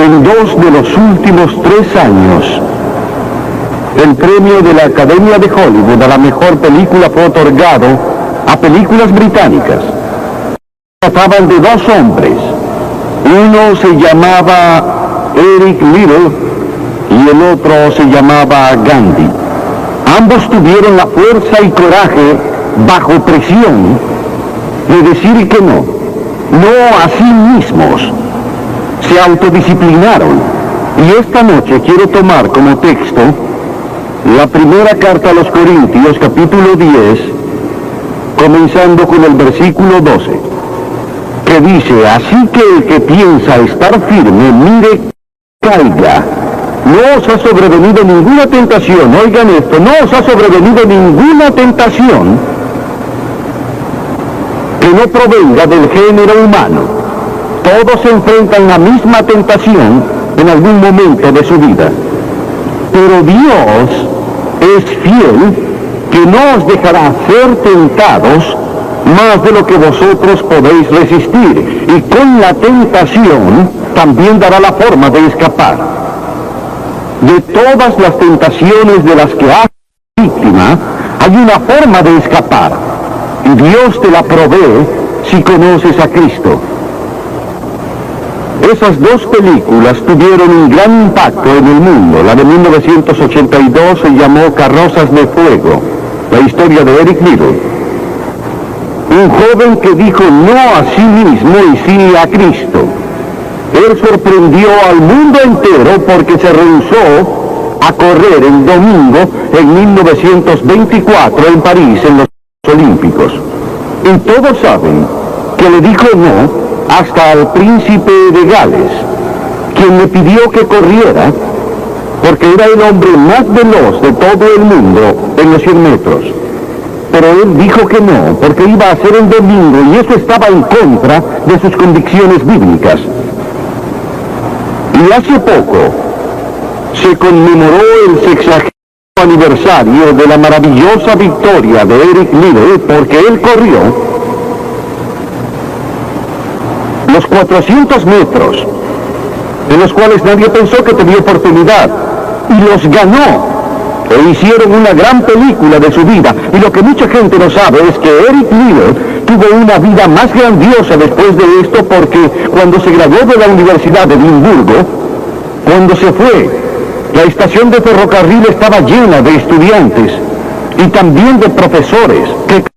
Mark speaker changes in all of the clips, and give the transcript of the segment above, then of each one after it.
Speaker 1: En 2 de los últimos 3 años, el premio de la Academia de Hollywood a la mejor película fue otorgado a películas británicas. Trataban de 2 hombres. Uno se llamaba Eric Liddell y el otro se llamaba Gandhi. Ambos tuvieron la fuerza y coraje, bajo presión, de decir que no a sí mismos. Se autodisciplinaron. Y esta noche quiero tomar como texto la primera carta a los Corintios, capítulo 10, comenzando con el versículo 12, que dice: así que el que piensa estar firme, mire, caiga. No os ha sobrevenido ninguna tentación, oigan esto, no os ha sobrevenido ninguna tentación que no provenga del género humano. Todos se enfrentan la misma tentación en algún momento de su vida. Pero Dios es fiel, que no os dejará ser tentados más de lo que vosotros podéis resistir, y con la tentación también dará la forma de escapar. De todas las tentaciones de las que has sido víctima, hay una forma de escapar, y Dios te la provee si conoces a Cristo. Esas 2 películas tuvieron un gran impacto en el mundo. La de 1982 se llamó Carrozas de Fuego, la historia de Eric Liddell, un joven que dijo no a sí mismo y sí a Cristo. Él sorprendió al mundo entero porque se rehusó a correr el domingo en 1924 en París, en los Olímpicos. Y todos saben que le dijo no hasta al príncipe de Gales, quien le pidió que corriera, porque era el hombre más veloz de todo el mundo en los 100 metros. Pero él dijo que no, porque iba a ser el domingo, y eso estaba en contra de sus convicciones bíblicas. Y hace poco se conmemoró el 60º aniversario de la maravillosa victoria de Eric Liddell, porque él corrió los 400 metros, en los cuales nadie pensó que tenía oportunidad, y los ganó, e hicieron una gran película de su vida. Y lo que mucha gente no sabe es que Eric Liddell tuvo una vida más grandiosa después de esto, porque cuando se graduó de la Universidad de Edimburgo, cuando se fue, la estación de ferrocarril estaba llena de estudiantes y también de profesores que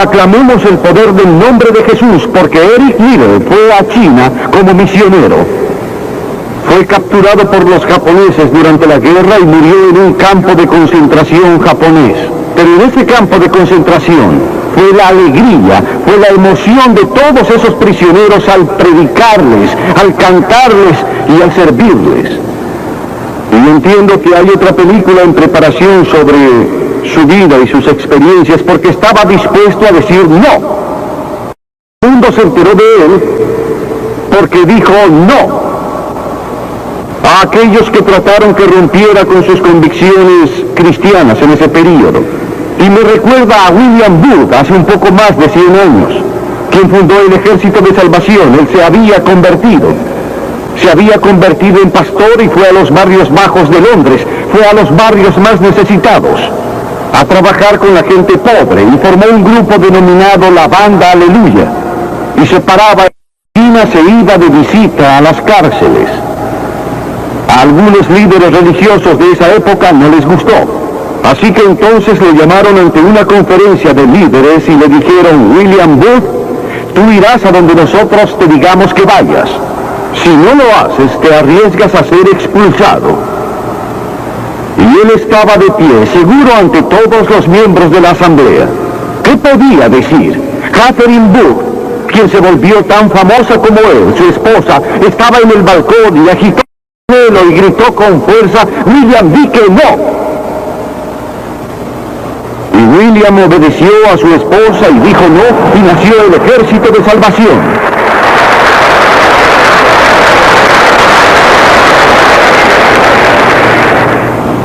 Speaker 1: aclamemos el poder del nombre de Jesús, porque Eric Liddell fue a China como misionero. Fue capturado por los japoneses durante la guerra y murió en un campo de concentración japonés. Pero en ese campo de concentración fue la alegría, fue la emoción de todos esos prisioneros al predicarles, al cantarles y al servirles. Y yo entiendo que hay otra película en preparación sobre su vida y sus experiencias, porque estaba dispuesto a decir no. El mundo se enteró de él porque dijo no a aquellos que trataron que rompiera con sus convicciones cristianas en ese periodo. Y me recuerda a William Booth, hace un poco más de 100 años, quien fundó el Ejército de Salvación. Él se había convertido en pastor y fue a los barrios bajos de Londres, fue a los barrios más necesitados a trabajar con la gente pobre, y formó un grupo denominado la Banda Aleluya, y se paraba en la esquina, se iba de visita a las cárceles. A algunos líderes religiosos de esa época no les gustó, así que entonces lo llamaron ante una conferencia de líderes y le dijeron: William Booth, tú irás a donde nosotros te digamos que vayas. Si no lo haces, te arriesgas a ser expulsado. Y él estaba de pie, seguro ante todos los miembros de la asamblea. ¿Qué podía decir? Catherine Booth, quien se volvió tan famosa como él, su esposa, estaba en el balcón y agitó el pelo y gritó con fuerza: William, di que no. Y William obedeció a su esposa y dijo no, y nació el Ejército de Salvación.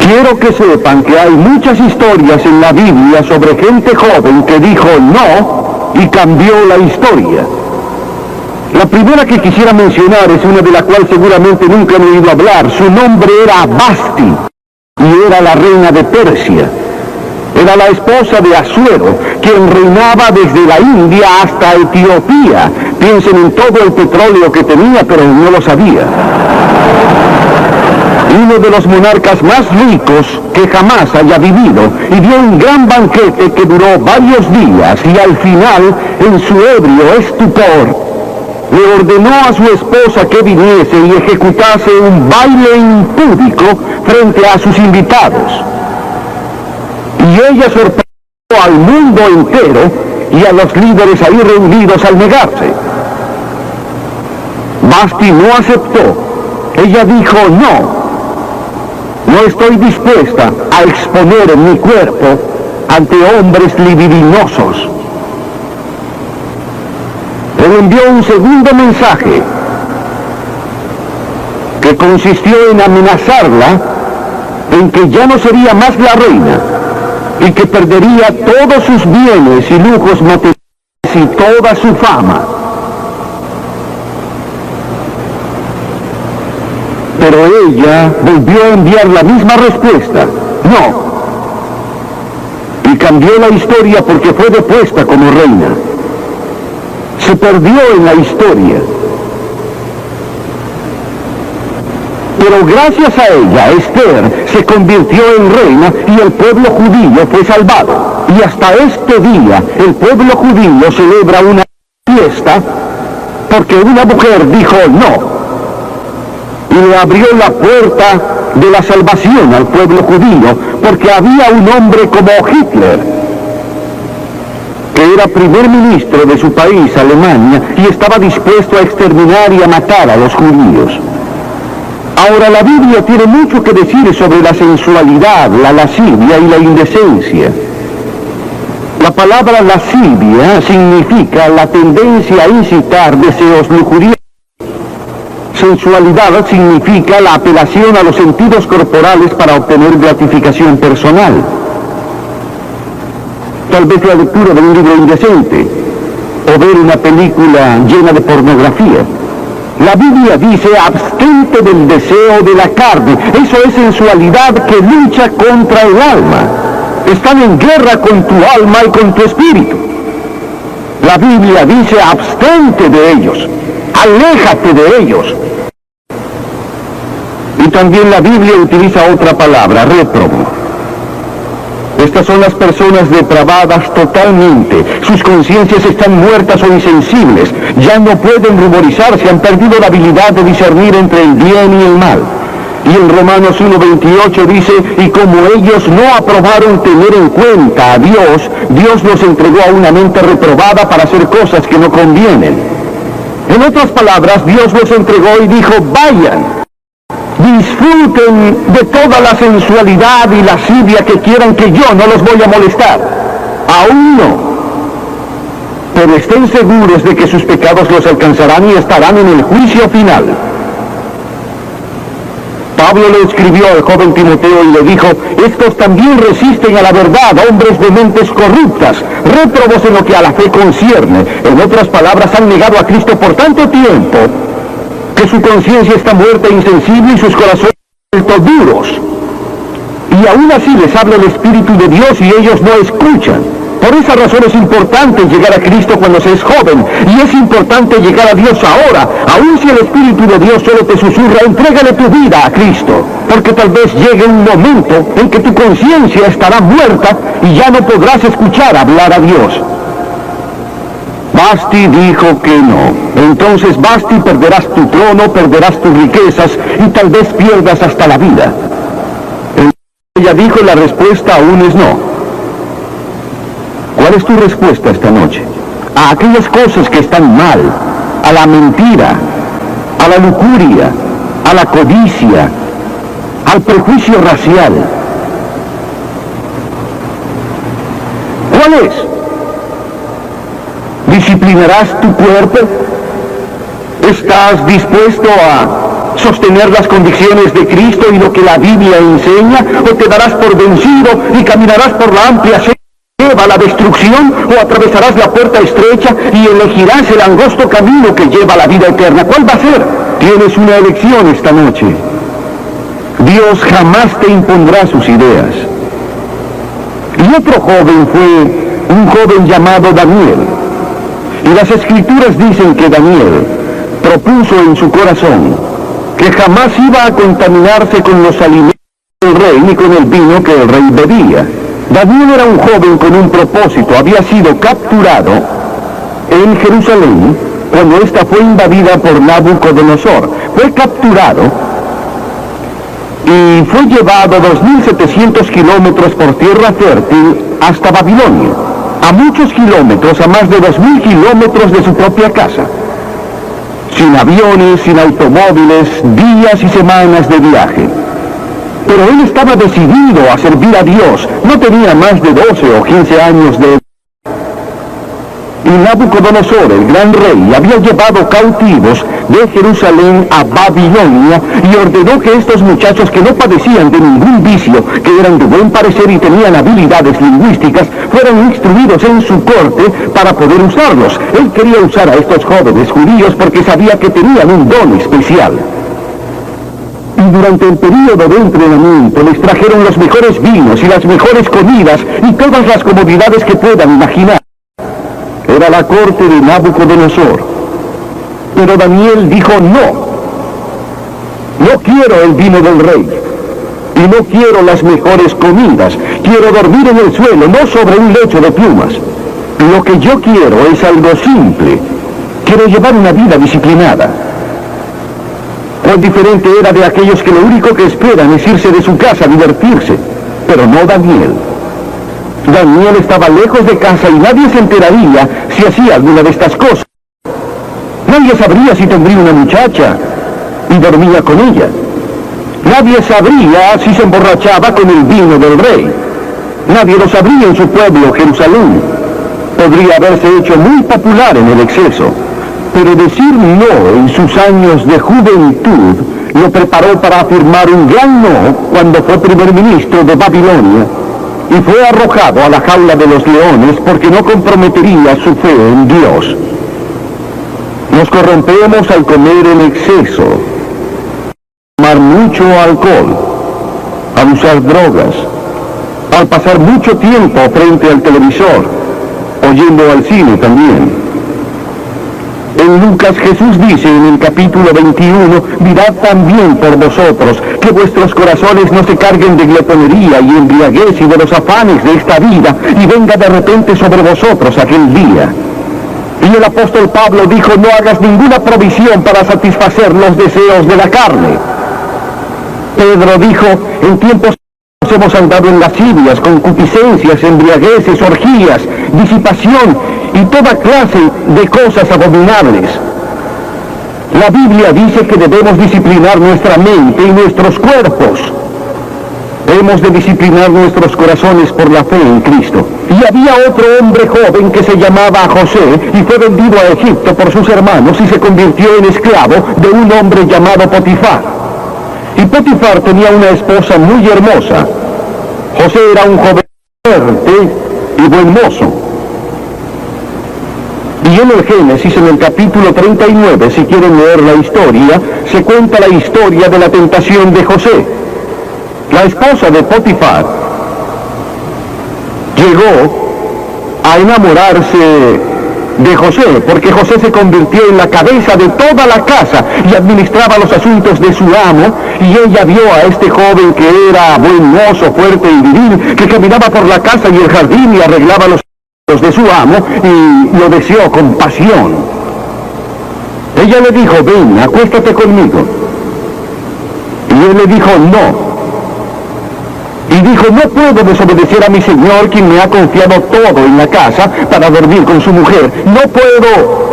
Speaker 1: Quiero que sepan que hay muchas historias en la Biblia sobre gente joven que dijo no y cambió la historia. La primera que quisiera mencionar es una de la cual seguramente nunca han oído hablar. Su nombre era Vasti y era la reina de Persia. Era la esposa de Asuero, quien reinaba desde la India hasta Etiopía. Piensen en todo el petróleo que tenía, pero no lo sabía. Uno de los monarcas más ricos que jamás haya vivido, y dio un gran banquete que duró varios días, y al final, en su ebrio estupor, le ordenó a su esposa que viniese y ejecutase un baile impúdico frente a sus invitados. Y ella sorprendió al mundo entero y a los líderes ahí reunidos al negarse. Vasti no aceptó. Ella dijo, no estoy dispuesta a exponer mi cuerpo ante hombres libidinosos. Él envió un segundo mensaje que consistió en amenazarla en que ya no sería más la reina y que perdería todos sus bienes y lujos materiales y toda su fama. Pero ella volvió a enviar la misma respuesta, no, y cambió la historia porque fue depuesta como reina. Se perdió en la historia. Pero gracias a ella, Esther se convirtió en reina y el pueblo judío fue salvado. Y hasta este día el pueblo judío celebra una fiesta porque una mujer dijo no. Y le abrió la puerta de la salvación al pueblo judío porque había un hombre como Hitler, que era primer ministro de su país, Alemania, y estaba dispuesto a exterminar y a matar a los judíos. Ahora, la Biblia tiene mucho que decir sobre la sensualidad, la lascivia y la indecencia. La palabra lascivia significa la tendencia a incitar deseos lujuriosos. Sensualidad significa la apelación a los sentidos corporales para obtener gratificación personal. Tal vez la lectura de un libro indecente o ver una película llena de pornografía. La Biblia dice, abstente del deseo de la carne. Eso es sensualidad que lucha contra el alma. Están en guerra con tu alma y con tu espíritu. La Biblia dice, abstente de ellos, aléjate de ellos. Y también la Biblia utiliza otra palabra, réprobo. Estas son las personas depravadas totalmente. Sus conciencias están muertas o insensibles. Ya no pueden ruborizarse, han perdido la habilidad de discernir entre el bien y el mal. Y en Romanos 1:28 dice, y como ellos no aprobaron tener en cuenta a Dios, Dios los entregó a una mente reprobada para hacer cosas que no convienen. En otras palabras, Dios los entregó y dijo, vayan. Disfruten de toda la sensualidad y lascivia que quieran, que yo no los voy a molestar. Aún no. Pero estén seguros de que sus pecados los alcanzarán y estarán en el juicio final. Pablo le escribió al joven Timoteo y le dijo, estos también resisten a la verdad, hombres de mentes corruptas, réprobos en lo que a la fe concierne. En otras palabras, han negado a Cristo por tanto tiempo que su conciencia está muerta e insensible y sus corazones vueltos duros. Y aún así les habla el Espíritu de Dios y ellos no escuchan. Por esa razón es importante llegar a Cristo cuando se es joven, y es importante llegar a Dios ahora. Aún si el Espíritu de Dios solo te susurra, entrégale tu vida a Cristo, porque tal vez llegue un momento en que tu conciencia estará muerta y ya no podrás escuchar hablar a Dios. Vasti dijo que no. Entonces, Vasti, perderás tu trono, perderás tus riquezas y tal vez pierdas hasta la vida. Ella dijo, la respuesta aún es no. ¿Cuál es tu respuesta esta noche? A aquellas cosas que están mal, a la mentira, a la lujuria, a la codicia, al prejuicio racial. ¿Cuál es? ¿Disciplinarás tu cuerpo? ¿Estás dispuesto a sostener las convicciones de Cristo y lo que la Biblia enseña? ¿O te darás por vencido y caminarás por la amplia senda lleva a la destrucción o atravesarás la puerta estrecha y elegirás el angosto camino que lleva a la vida eterna? ¿Cuál va a ser? Tienes una elección esta noche. Dios jamás te impondrá sus ideas. Y otro joven fue un joven llamado Daniel. Y las Escrituras dicen que Daniel propuso en su corazón que jamás iba a contaminarse con los alimentos del rey ni con el vino que el rey bebía. Daniel era un joven con un propósito. Había sido capturado en Jerusalén cuando ésta fue invadida por Nabucodonosor. Fue capturado y fue llevado 2.700 kilómetros por tierra fértil hasta Babilonia, a muchos kilómetros, a más de 2.000 kilómetros de su propia casa, sin aviones, sin automóviles, días y semanas de viaje. Pero él estaba decidido a servir a Dios. No tenía más de 12 o 15 años de edad. Y Nabucodonosor, el gran rey, había llevado cautivos de Jerusalén a Babilonia y ordenó que estos muchachos, que no padecían de ningún vicio, que eran de buen parecer y tenían habilidades lingüísticas, fueran instruidos en su corte para poder usarlos. Él quería usar a estos jóvenes judíos porque sabía que tenían un don especial. Y durante el período de entrenamiento les trajeron los mejores vinos y las mejores comidas y todas las comodidades que puedan imaginar. Era la corte de Nabucodonosor. Pero Daniel dijo no. No quiero el vino del rey. Y no quiero las mejores comidas. Quiero dormir en el suelo, no sobre un lecho de plumas. Lo que yo quiero es algo simple. Quiero llevar una vida disciplinada. Cuán diferente era de aquellos que lo único que esperan es irse de su casa a divertirse. Pero no Daniel. Daniel estaba lejos de casa y nadie se enteraría si hacía alguna de estas cosas. Nadie sabría si tendría una muchacha y dormía con ella. Nadie sabría si se emborrachaba con el vino del rey. Nadie lo sabría en su pueblo, Jerusalén. Podría haberse hecho muy popular en el exceso. Pero decir no en sus años de juventud lo preparó para afirmar un gran no cuando fue primer ministro de Babilonia y fue arrojado a la jaula de los leones porque no comprometería su fe en Dios. Nos corrompemos al comer en exceso, tomar mucho alcohol, al usar drogas, al pasar mucho tiempo frente al televisor, oyendo al cine también. En Lucas Jesús dice en el capítulo 21, mirad también por vosotros, que vuestros corazones no se carguen de glotonería y embriaguez y de los afanes de esta vida, y venga de repente sobre vosotros aquel día. Y el apóstol Pablo dijo, no hagas ninguna provisión para satisfacer los deseos de la carne. Pedro dijo, en tiempos hemos andado en lascivias, concupiscencias, embriagueces, orgías, disipación y toda clase de cosas abominables. La Biblia dice que debemos disciplinar nuestra mente y nuestros cuerpos. Hemos de disciplinar nuestros corazones por la fe en Cristo. Y había otro hombre joven que se llamaba José y fue vendido a Egipto por sus hermanos y se convirtió en esclavo de un hombre llamado Potifar. Y Potifar tenía una esposa muy hermosa. José era un joven fuerte y buen mozo. Y en el Génesis, en el capítulo 39, si quieren leer la historia, se cuenta la historia de la tentación de José. La esposa de Potifar llegó a enamorarse de José, porque José se convirtió en la cabeza de toda la casa y administraba los asuntos de su amo, y ella vio a este joven que era buen mozo, fuerte y viril, que caminaba por la casa y el jardín y arreglaba los asuntos de su amo, y lo deseó con pasión. Ella le dijo, ven, acuéstate conmigo. Y él le dijo, no. Y dijo, no puedo desobedecer a mi señor, quien me ha confiado todo en la casa para dormir con su mujer. No puedo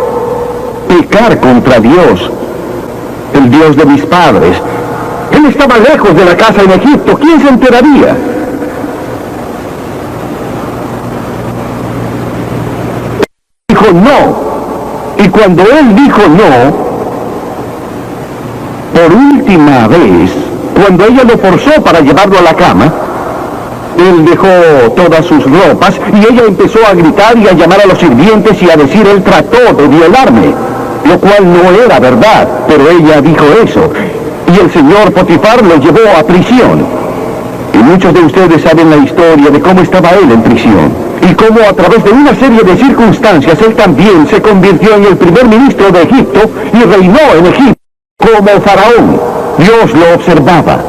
Speaker 1: pecar contra Dios, el Dios de mis padres. Él estaba lejos de la casa en Egipto. ¿Quién se enteraría? Dijo no. Y cuando él dijo no, por última vez, cuando ella lo forzó para llevarlo a la cama, Él dejó todas sus ropas y ella empezó a gritar y a llamar a los sirvientes y a decir: él trató de violarme, lo cual no era verdad, pero ella dijo eso. Y el señor Potifar lo llevó a prisión. Y muchos de ustedes saben la historia de cómo estaba él en prisión. Y cómo a través de una serie de circunstancias él también se convirtió en el primer ministro de Egipto y reinó en Egipto como faraón. Dios lo observaba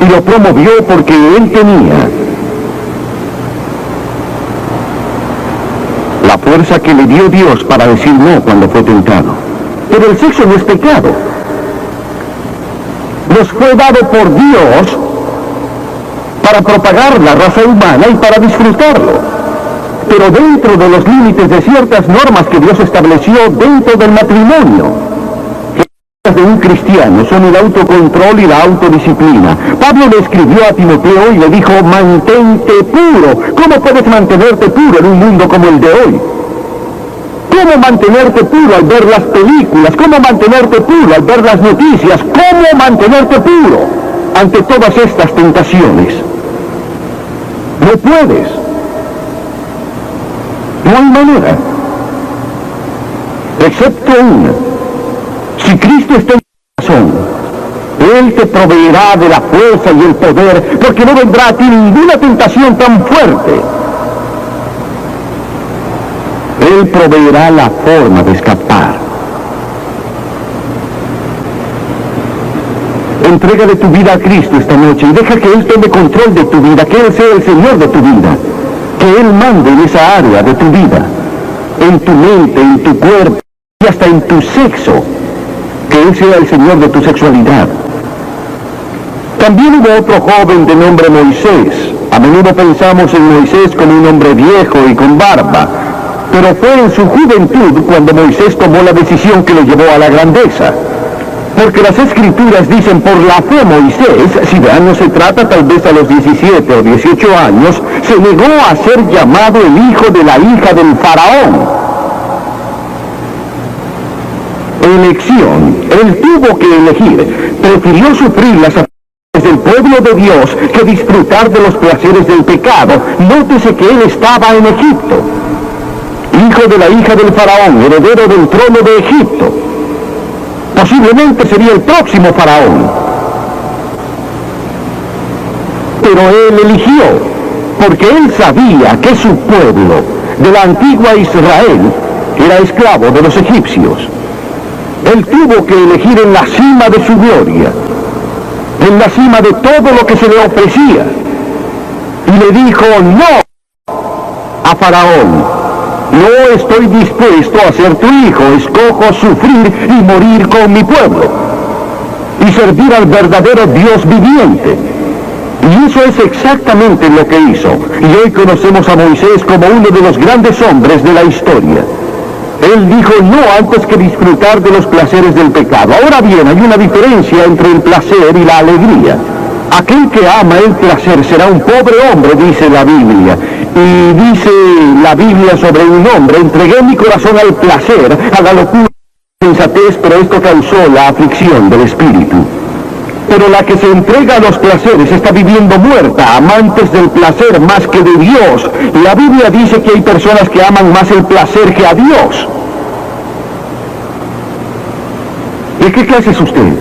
Speaker 1: y lo promovió porque él tenía la fuerza que le dio Dios para decir no cuando fue tentado. Pero el sexo no es pecado. Nos fue dado por Dios para propagar la raza humana y para disfrutarlo, pero dentro de los límites de ciertas normas que Dios estableció dentro del matrimonio. Las de un cristiano son el autocontrol y la autodisciplina. Pablo le escribió a Timoteo y le dijo: mantente puro. ¿Cómo puedes mantenerte puro en un mundo como el de hoy? ¿Cómo mantenerte puro al ver las películas? ¿Cómo mantenerte puro al ver las noticias? ¿Cómo mantenerte puro ante todas estas tentaciones? No puedes. No hay manera. Excepto una. Si Cristo está en tu corazón, Él te proveerá de la fuerza y el poder, porque no vendrá a ti ninguna tentación tan fuerte. Él proveerá la forma de escapar. Entrégale tu vida a Cristo esta noche y deja que Él tome control de tu vida, que Él sea el Señor de tu vida, que Él mande en esa área de tu vida, en tu mente, en tu cuerpo y hasta en tu sexo, que Él sea el Señor de tu sexualidad. También hubo otro joven de nombre Moisés. A menudo pensamos en Moisés como un hombre viejo y con barba, pero fue en su juventud cuando Moisés tomó la decisión que lo llevó a la grandeza. Porque las Escrituras dicen: por la fe Moisés, si de años se trata, tal vez a los 17 o 18 años, se negó a ser llamado el hijo de la hija del faraón. Elección. Él tuvo que elegir. Prefirió sufrir las aflicciones del pueblo de Dios que disfrutar de los placeres del pecado. Nótese que él estaba en Egipto, hijo de la hija del faraón, heredero del trono de Egipto. Posiblemente sería el próximo faraón. Pero él eligió, porque él sabía que su pueblo, de la antigua Israel, era esclavo de los egipcios. Él tuvo que elegir en la cima de su gloria, en la cima de todo lo que se le ofrecía. Y le dijo no a Faraón: no estoy dispuesto a ser tu hijo, escojo sufrir y morir con mi pueblo y servir al verdadero Dios viviente. Y eso es exactamente lo que hizo. Y hoy conocemos a Moisés como uno de los grandes hombres de la historia. Él dijo no antes que disfrutar de los placeres del pecado. Ahora bien, hay una diferencia entre el placer y la alegría. Aquel que ama el placer será un pobre hombre, dice la Biblia. Y dice la Biblia sobre un hombre: entregué mi corazón al placer, a la locura, a la insensatez, pero esto causó la aflicción del espíritu. Pero la que se entrega a los placeres está viviendo muerta, amantes del placer más que de Dios. La Biblia dice que hay personas que aman más el placer que a Dios. ¿De qué clase es usted?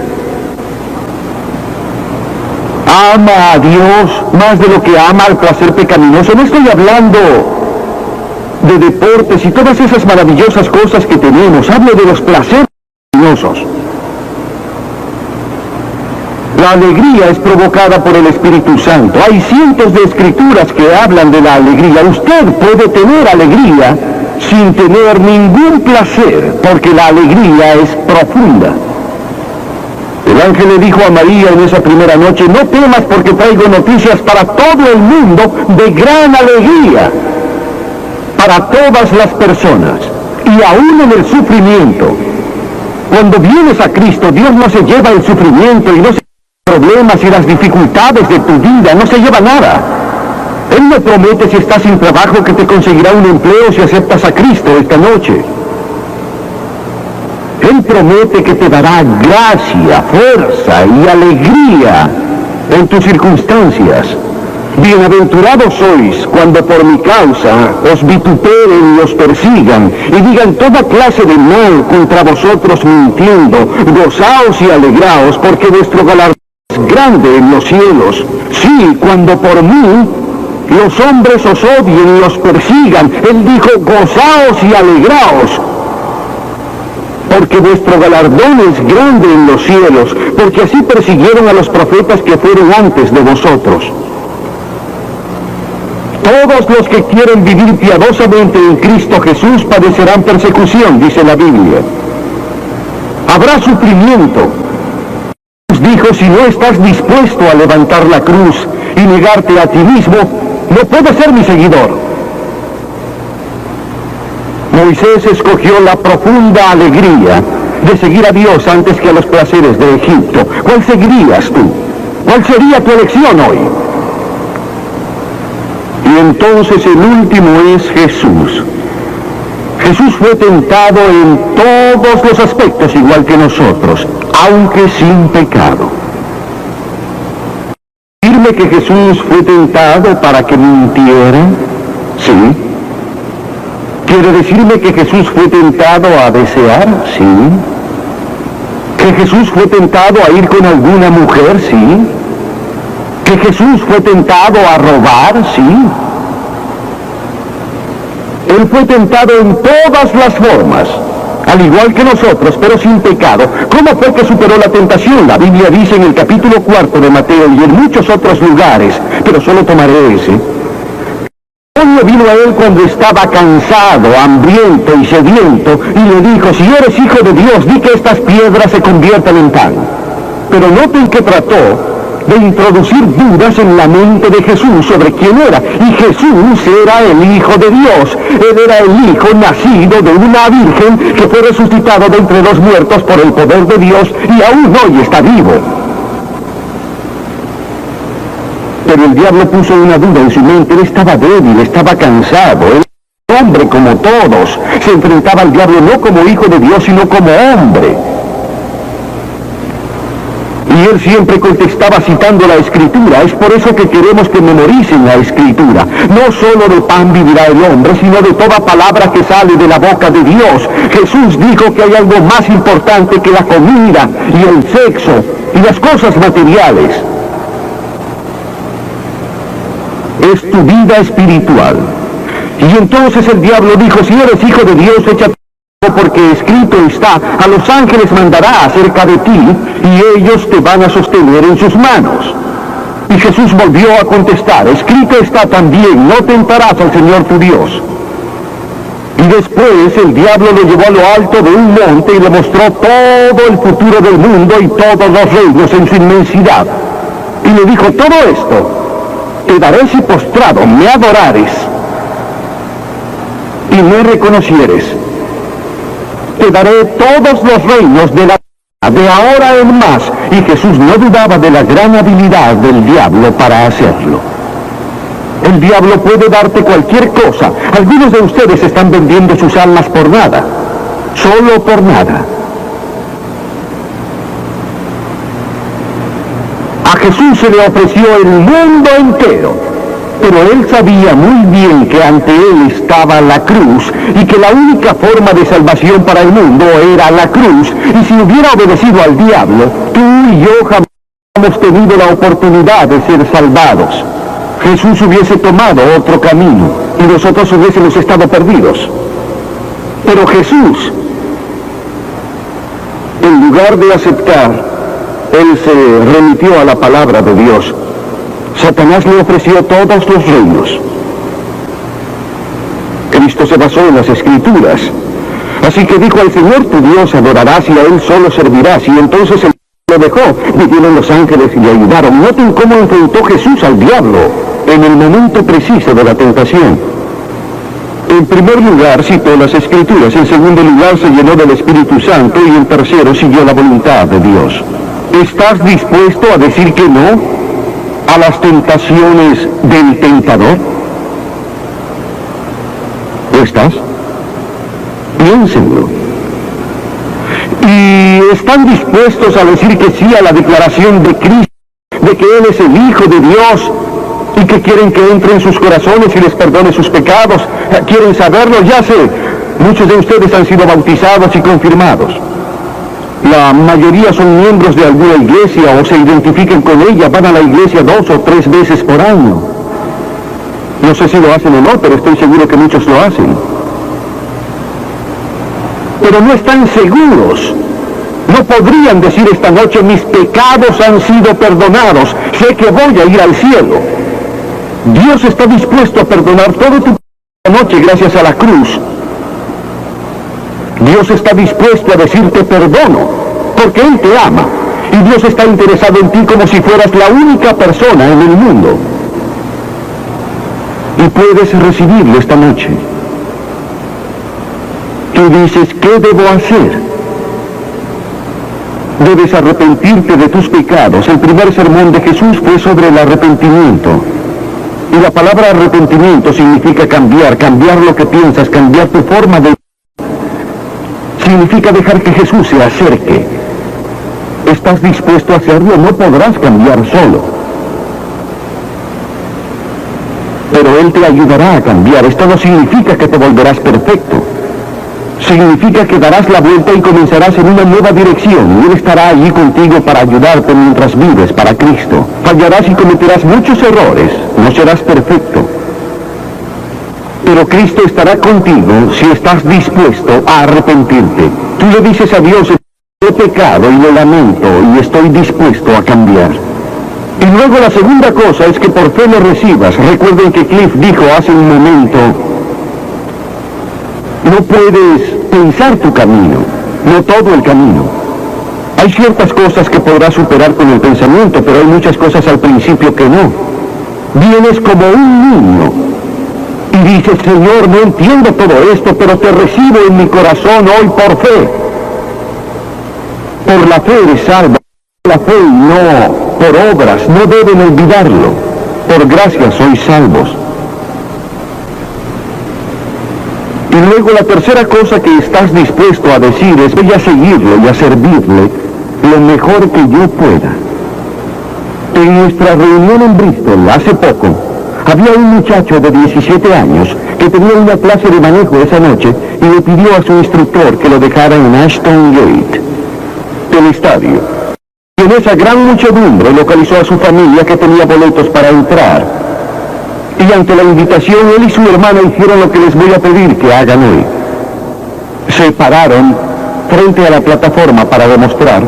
Speaker 1: ¿Ama a Dios más de lo que ama al placer pecaminoso? No estoy hablando de deportes y todas esas maravillosas cosas que tenemos. Hablo de los placeres pecaminosos. La alegría es provocada por el Espíritu Santo. Hay cientos de escrituras que hablan de la alegría. Usted puede tener alegría sin tener ningún placer, porque la alegría es profunda. El ángel le dijo a María en esa primera noche: no temas, porque traigo noticias para todo el mundo de gran alegría, para todas las personas, y aún en el sufrimiento. Cuando vienes a Cristo, Dios no se lleva el sufrimiento y no se problemas y las dificultades de tu vida, no se lleva nada. Él no promete, si estás sin trabajo, que te conseguirá un empleo si aceptas a Cristo esta noche. Él promete que te dará gracia, fuerza y alegría en tus circunstancias. Bienaventurados sois cuando por mi causa os vituperen y os persigan y digan toda clase de mal contra vosotros mintiendo. Gozaos y alegraos, porque vuestro galardón es grande en los cielos. Sí, cuando por mí los hombres os odien y os persigan, él dijo, gozaos y alegraos, porque vuestro galardón es grande en los cielos, porque así persiguieron a los profetas que fueron antes de vosotros. Todos los que quieren vivir piadosamente en Cristo Jesús padecerán persecución, dice la Biblia. Habrá sufrimiento. Jesús dijo, si no estás dispuesto a levantar la cruz y negarte a ti mismo, no puedes ser mi seguidor. Moisés escogió la profunda alegría de seguir a Dios antes que a los placeres de Egipto. ¿Cuál seguirías tú? ¿Cuál sería tu elección hoy? Y entonces el último es Jesús. Jesús fue tentado en todos los aspectos igual que nosotros, aunque sin pecado. ¿Decirme que Jesús fue tentado para que mintiera? Sí. ¿Quiere decirme que Jesús fue tentado a desear? Sí. ¿Que Jesús fue tentado a ir con alguna mujer? Sí. ¿Que Jesús fue tentado a robar? Sí. Él fue tentado en todas las formas, al igual que nosotros, pero sin pecado. ¿Cómo fue que superó la tentación? La Biblia dice en el capítulo 4 de Mateo y en muchos otros lugares, pero solo tomaré ese. El demonio vino a él cuando estaba cansado, hambriento y sediento, y le dijo, si eres hijo de Dios, di que estas piedras se conviertan en pan. Pero noten que trató de introducir dudas en la mente de Jesús sobre quién era. Y Jesús era el Hijo de Dios. Él era el Hijo nacido de una virgen que fue resucitado de entre los muertos por el poder de Dios y aún hoy está vivo. Pero el diablo puso una duda en su mente. Él estaba débil, estaba cansado. Él era un hombre como todos. Se enfrentaba al diablo no como Hijo de Dios, sino como hombre. Y él siempre contestaba citando la Escritura. Es por eso que queremos que memoricen la Escritura. No solo de pan vivirá el hombre, sino de toda palabra que sale de la boca de Dios. Jesús dijo que hay algo más importante que la comida y el sexo y las cosas materiales. Es tu vida espiritual. Y entonces el diablo dijo, si eres hijo de Dios, échate, porque escrito está, a los ángeles mandará acerca de ti, y ellos te van a sostener en sus manos. Y Jesús volvió a contestar, escrito está también, no tentarás al Señor tu Dios. Y después el diablo lo llevó a lo alto de un monte y le mostró todo el futuro del mundo y todos los reinos en su inmensidad. Y le dijo, todo esto te daré si postrado me adorares y me reconocieres. Te daré todos los reinos de la tierra, de ahora en más. Y Jesús no dudaba de la gran habilidad del diablo para hacerlo. El diablo puede darte cualquier cosa. Algunos de ustedes están vendiendo sus almas por nada, solo por nada. A Jesús se le ofreció el mundo entero. Pero él sabía muy bien que ante él estaba la cruz y que la única forma de salvación para el mundo era la cruz. Y si hubiera obedecido al diablo, tú y yo jamás hubiéramos tenido la oportunidad de ser salvados. Jesús hubiese tomado otro camino y nosotros hubiésemos estado perdidos. Pero Jesús, en lugar de aceptar, él se remitió a la palabra de Dios. Satanás le ofreció todos los reinos. Cristo se basó en las Escrituras. Así que dijo al Señor tu Dios adorarás y a Él solo servirás. Y entonces él lo dejó. Vinieron los ángeles y le ayudaron. Noten cómo enfrentó Jesús al diablo en el momento preciso de la tentación. En primer lugar citó las Escrituras. En segundo lugar se llenó del Espíritu Santo. Y en tercero siguió la voluntad de Dios. ¿Estás dispuesto a decir que no a las tentaciones del tentador? ¿Lo estás? Piénsenlo. ¿Y están dispuestos a decir que sí a la declaración de Cristo, de que Él es el Hijo de Dios, y que quieren que entre en sus corazones y les perdone sus pecados. Quieren saberlo, ya sé. Muchos de ustedes han sido bautizados y confirmados. La mayoría son miembros de alguna iglesia o se identifican con ella, van a la iglesia 2 o 3 veces por año. No sé si lo hacen o no, pero estoy seguro que muchos lo hacen. Pero no están seguros. No podrían decir esta noche, mis pecados han sido perdonados, sé que voy a ir al cielo. Dios está dispuesto a perdonar todo tu esta noche gracias a la cruz. Dios está dispuesto a decirte perdono, porque Él te ama. Y Dios está interesado en ti como si fueras la única persona en el mundo. Y puedes recibirlo esta noche. Tú dices, ¿qué debo hacer? Debes arrepentirte de tus pecados. El primer sermón de Jesús fue sobre el arrepentimiento. Y la palabra arrepentimiento significa cambiar lo que piensas, cambiar tu forma de... Significa dejar que Jesús se acerque. ¿Estás dispuesto a hacerlo? No podrás cambiar solo. Pero Él te ayudará a cambiar. Esto no significa que te volverás perfecto. Significa que darás la vuelta y comenzarás en una nueva dirección. Y Él estará allí contigo para ayudarte mientras vives para Cristo. Fallarás y cometerás muchos errores. No serás perfecto. Pero Cristo estará contigo si estás dispuesto a arrepentirte. Tú le dices a Dios, he pecado y lo lamento y estoy dispuesto a cambiar. Y luego la segunda cosa es que por fe lo recibas. Recuerden que Cliff dijo hace un momento, no puedes pensar tu camino, no todo el camino. Hay ciertas cosas que podrás superar con el pensamiento, pero hay muchas cosas al principio que no. Vienes como un niño y dices, Señor, no entiendo todo esto, pero te recibo en mi corazón hoy por fe. Por la fe eres salvo. Por la fe y no por obras. No deben olvidarlo. Por gracia sois salvos. Y luego la tercera cosa que estás dispuesto a decir es, voy a seguirlo y a servirle lo mejor que yo pueda. En nuestra reunión en Bristol hace poco, había un muchacho de 17 años que tenía una clase de manejo esa noche y le pidió a su instructor que lo dejara en Ashton Gate, del estadio. Y en esa gran muchedumbre localizó a su familia que tenía boletos para entrar. Y ante la invitación, él y su hermana hicieron lo que les voy a pedir que hagan hoy. Se pararon frente a la plataforma para demostrar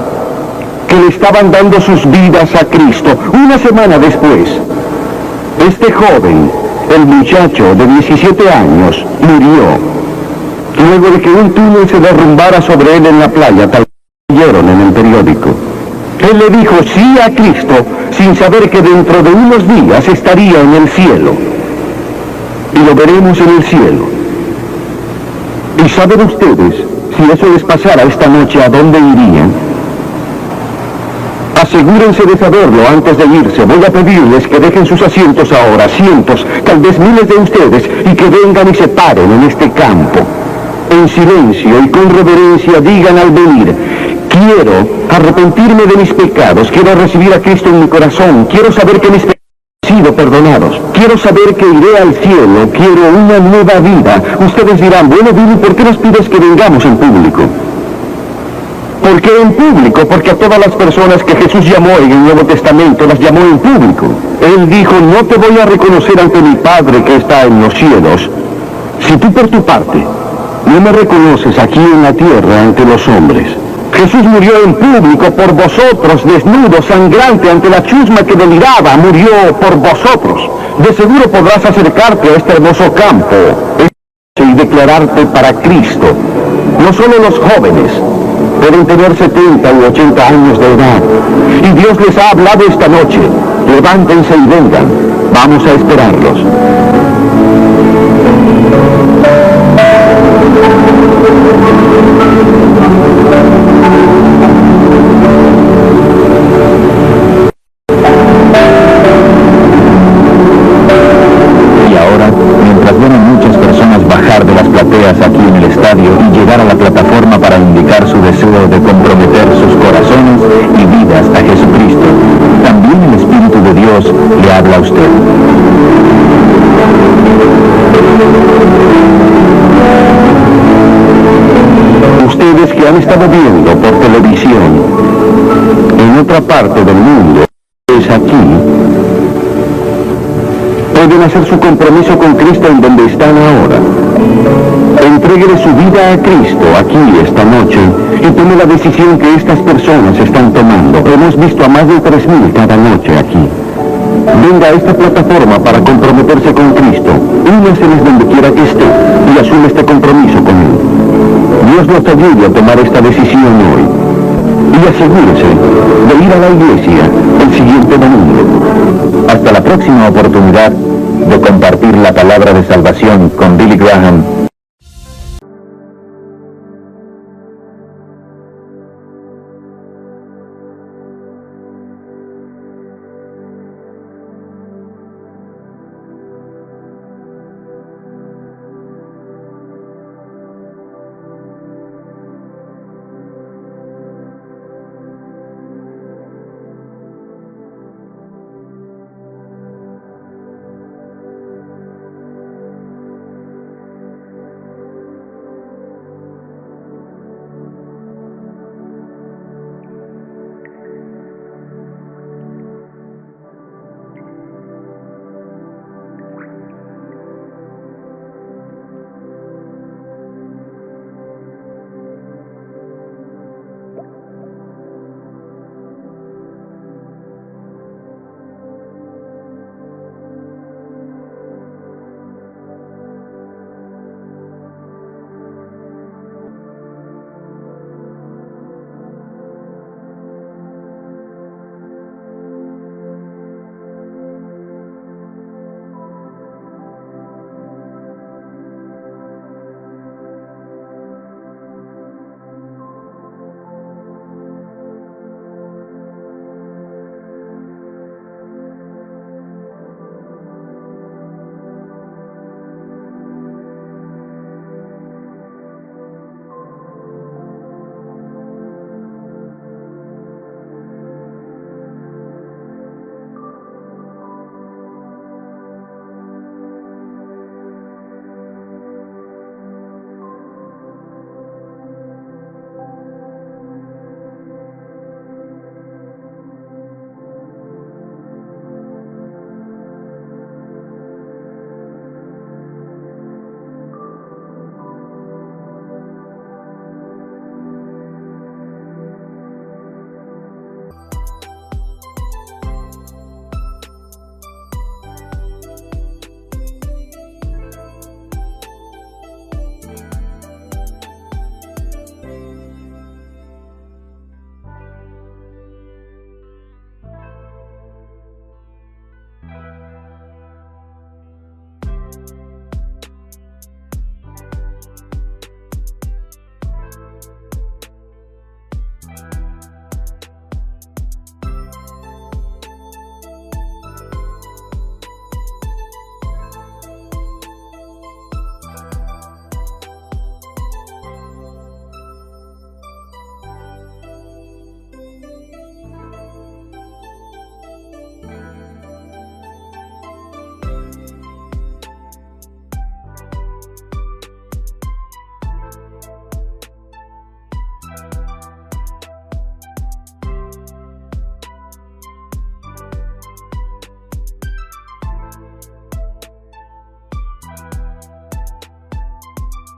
Speaker 1: que le estaban dando sus vidas a Cristo. Una semana después, este joven, el muchacho de 17 años, murió. Luego de que un túnel se derrumbara sobre él en la playa, tal como leyeron en el periódico. Él le dijo sí a Cristo, sin saber que dentro de unos días estaría en el cielo. Y lo veremos en el cielo. ¿Y saben ustedes, si eso les pasara esta noche, a dónde irían? Asegúrense de saberlo antes de irse. Voy a pedirles que dejen sus asientos ahora, cientos, tal vez miles de ustedes, y que vengan y se paren en este campo. En silencio y con reverencia digan al venir, quiero arrepentirme de mis pecados, quiero recibir a Cristo en mi corazón, quiero saber que mis pecados han sido perdonados, quiero saber que iré al cielo, quiero una nueva vida. Ustedes dirán, bueno, Billy, ¿por qué nos pides que vengamos en público? ¿Por qué en público? Porque a todas las personas que Jesús llamó en el Nuevo Testamento las llamó en público. Él dijo, no te voy a reconocer ante mi Padre que está en los cielos, si tú por tu parte no me reconoces aquí en la tierra ante los hombres. Jesús murió en público por vosotros, desnudo, sangrante, ante la chusma que deliraba, murió por vosotros. De seguro podrás acercarte a este hermoso campo y declararte para Cristo. No solo los jóvenes pueden tener 70 u 80 años de edad. Y Dios les ha hablado esta noche. Levántense y vengan. Vamos a esperarlos. Y ahora, mientras ven a muchas personas bajar de las plateas aquí en el estadio y llegar a la plataforma para indicar su deseo de comprometer sus corazones y vidas a Jesucristo, también el Espíritu de Dios le habla a usted. estado viendo por televisión en otra parte del mundo, es aquí, pueden hacer su compromiso con Cristo en donde están ahora. Entréguele su vida a Cristo aquí esta noche y tome la decisión que estas personas están tomando. Hemos visto a más de 3,000 cada noche aquí. Venga a esta plataforma para comprometerse con Cristo. Únaseles donde quiera que esté y asume este compromiso con Él. Dios nos ayude a tomar esta decisión hoy. Y asegúrese de ir a la iglesia el siguiente domingo. Hasta la próxima oportunidad de compartir la palabra de salvación con Billy Graham